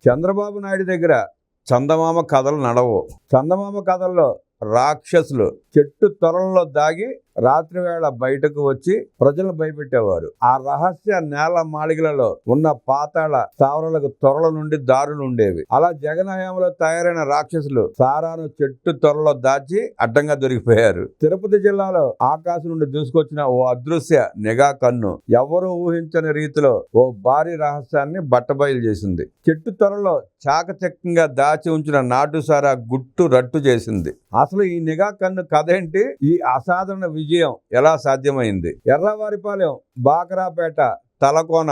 చంద్రబాబు నాయుడు దగ్గర చందమామ కథలు నడవు. చందమామ కథల్లో రాక్షసులు చెట్టు తొరల్లో దాగి రాత్రివేళ బయటకు వచ్చి ప్రజలను భయపెట్టేవారు. ఆ రహస్య నేల మాళిగలలో ఉన్న పాతాళ స్థావరాలకు తొరల నుండి దారులు ఉండేవి. అలా జగన్ హయాంలో తయారైన రాక్షసులు సారాను చెట్టు తొరలో దాచి అడ్డంగా దొరికిపోయారు. తిరుపతి జిల్లాలో ఆకాశం నుండి దూసుకొచ్చిన ఓ అదృశ్య నిఘా కన్ను ఎవరూ ఊహించని రీతిలో ఓ భారీ రహస్యాన్ని బట్టబయలు చేసింది. చెట్టు తొరలో చాకచక్యంగా దాచి ఉంచిన నాటుసారా గుట్టు రట్టు చేసింది. అసలు ఈ నిఘా కన్ను కథ ఏంటి? ఈ అసాధారణ విజయం ఎలా సాధ్యమైంది? ఎర్రవారిపాలెం, బాకరాపేట, తలకోన,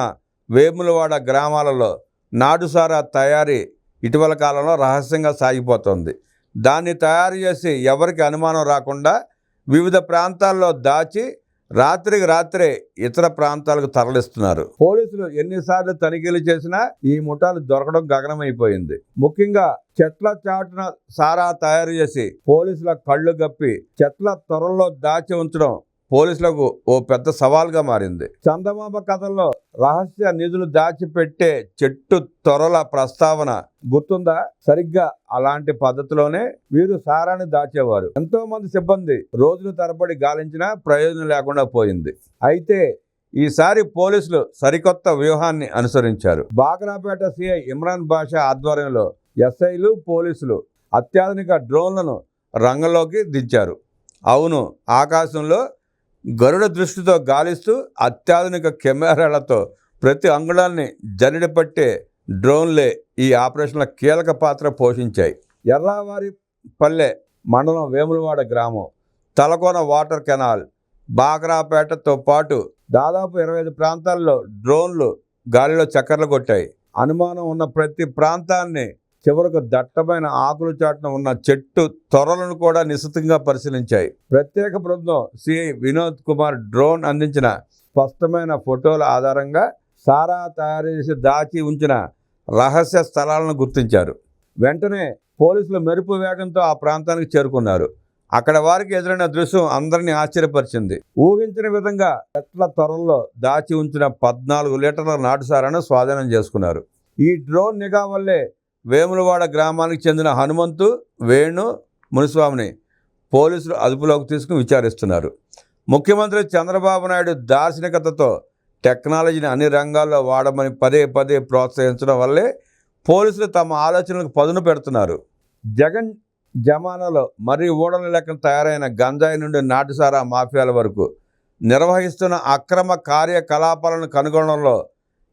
వేములవాడ గ్రామాలలో నాటుసారా తయారీ ఇటీవల కాలంలో రహస్యంగా సాగిపోతుంది. దాన్ని తయారు చేసి ఎవరికి అనుమానం రాకుండా వివిధ ప్రాంతాల్లో దాచి రాత్రికి రాత్రే ఇతర ప్రాంతాలకు తరలిస్తున్నారు. పోలీసులు ఎన్నిసార్లు తనిఖీలు చేసినా ఈ ముఠాలు దొరకడం గగనమైపోయింది. ముఖ్యంగా చెట్ల చాటున సారా తయారు చేసి పోలీసుల కళ్ళు గప్పి చెట్ల త్వరల్లో దాచి ఉంచడం పోలీసులకు ఓ పెద్ద సవాల్గా మారింది. చందమామ కథల్లో రహస్య నిధులు దాచిపెట్టే చెట్టు త్వరల ప్రస్తావన గుర్తుందా? సరిగ్గా అలాంటి పద్ధతిలోనే వీరు సారాన్ని దాచేవారు. ఎంతో మంది సిబ్బంది రోజుల తరబడి గాలించినా ప్రయోజనం లేకుండా పోయింది. అయితే ఈసారి పోలీసులు సరికొత్త వ్యూహాన్ని అనుసరించారు. బాకరాపేట సిఐ ఇమ్రాన్ బాషా ఆధ్వర్యంలో ఎస్ఐలు, పోలీసులు అత్యాధునిక డ్రోన్లను రంగంలోకి దించారు. అవును, ఆకాశంలో గరుడ దృష్టితో గాలిస్తూ అత్యాధునిక కెమెరాలతో ప్రతి అంగుళాన్ని జల్లెడపట్టే డ్రోన్లే ఈ ఆపరేషన్ల కీలక పాత్ర పోషించాయి. ఎర్రావారిపల్లె మండలం వేములవాడ గ్రామం, తలకోన వాటర్ కెనాల్, బాకరాపేటతో పాటు దాదాపు 25 ప్రాంతాల్లో డ్రోన్లు గాలిలో చక్కర్లు కొట్టాయి. అనుమానం ఉన్న ప్రతి ప్రాంతాన్ని చివరకు దట్టమైన ఆకులు చాటున ఉన్న చెట్టు త్వరలను కూడా నిశితంగా పరిశీలించాయి. ప్రత్యేక బృందం సిఐ వినోద్ కుమార్ డ్రోన్ అందించిన స్పష్టమైన ఫోటోల ఆధారంగా సారా తయారు చేసి దాచి ఉంచిన రహస్య స్థలాలను గుర్తించారు. వెంటనే పోలీసులు మెరుపు వేగంతో ఆ ప్రాంతానికి చేరుకున్నారు. అక్కడ వారికి ఎదురైన దృశ్యం అందరినీ ఆశ్చర్యపరిచింది. ఊహించిన విధంగా చెట్ల త్వరల్లో దాచి ఉంచిన 14 లీటర్ల నాటుసారాను స్వాధీనం చేసుకున్నారు. ఈ డ్రోన్ నిఘా వల్లే వేములవాడ గ్రామానికి చెందిన హనుమంతు, వేణు, మునిస్వామిని పోలీసులు అదుపులోకి తీసుకుని విచారిస్తున్నారు. ముఖ్యమంత్రి చంద్రబాబు నాయుడు దార్శనికతతో టెక్నాలజీని అన్ని రంగాల్లో వాడమని పదే పదే ప్రోత్సహించడం వల్లే పోలీసులు తమ ఆలోచనలకు పదును పెడుతున్నారు. జగన్ జమానాలో మరీ ఊడల లెక్కన తయారైన గంజాయి నుండి నాటుసారా మాఫియాల వరకు నిర్వహిస్తున్న అక్రమ కార్యకలాపాలను కనుగొనడంలో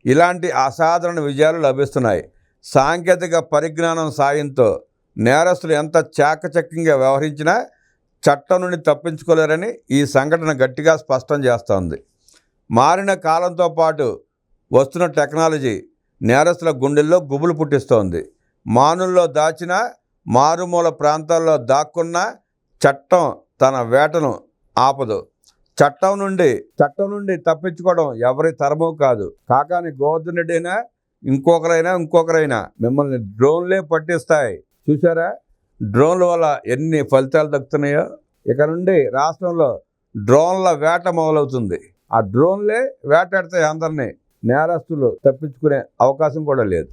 ఇలాంటి అసాధారణ విజయాలు లభిస్తున్నాయి. సాంకేతిక పరిజ్ఞానం సాయంతో నేరస్తులు ఎంత చాకచక్యంగా వ్యవహరించినా చట్టం నుండి తప్పించుకోలేరని ఈ సంఘటన గట్టిగా స్పష్టం చేస్తోంది. మారిన కాలంతో పాటు వస్తున్న టెక్నాలజీ నేరస్తుల గుండెల్లో గుబులు పుట్టిస్తోంది. మానుల్లో దాచిన, మారుమూల ప్రాంతాల్లో దాక్కున్న చట్టం తన వేటను ఆపదు. చట్టం నుండి తప్పించుకోవడం ఎవరి తరమూ కాదు. కాకాని గోవర్ధన్ రెడ్డి అయినా ఇంకొకరైనా మిమ్మల్ని డ్రోన్లే పట్టిస్తాయి. చూసారా డ్రోన్ల వల్ల ఎన్ని ఫలితాలు దక్కుతున్నాయో? ఇక నుండి రాష్ట్రంలో డ్రోన్ల వేట మొదలవుతుంది. ఆ డ్రోన్లే వేటాడితే అందరినీ, నేరస్తులు తప్పించుకునే అవకాశం కూడా లేదు.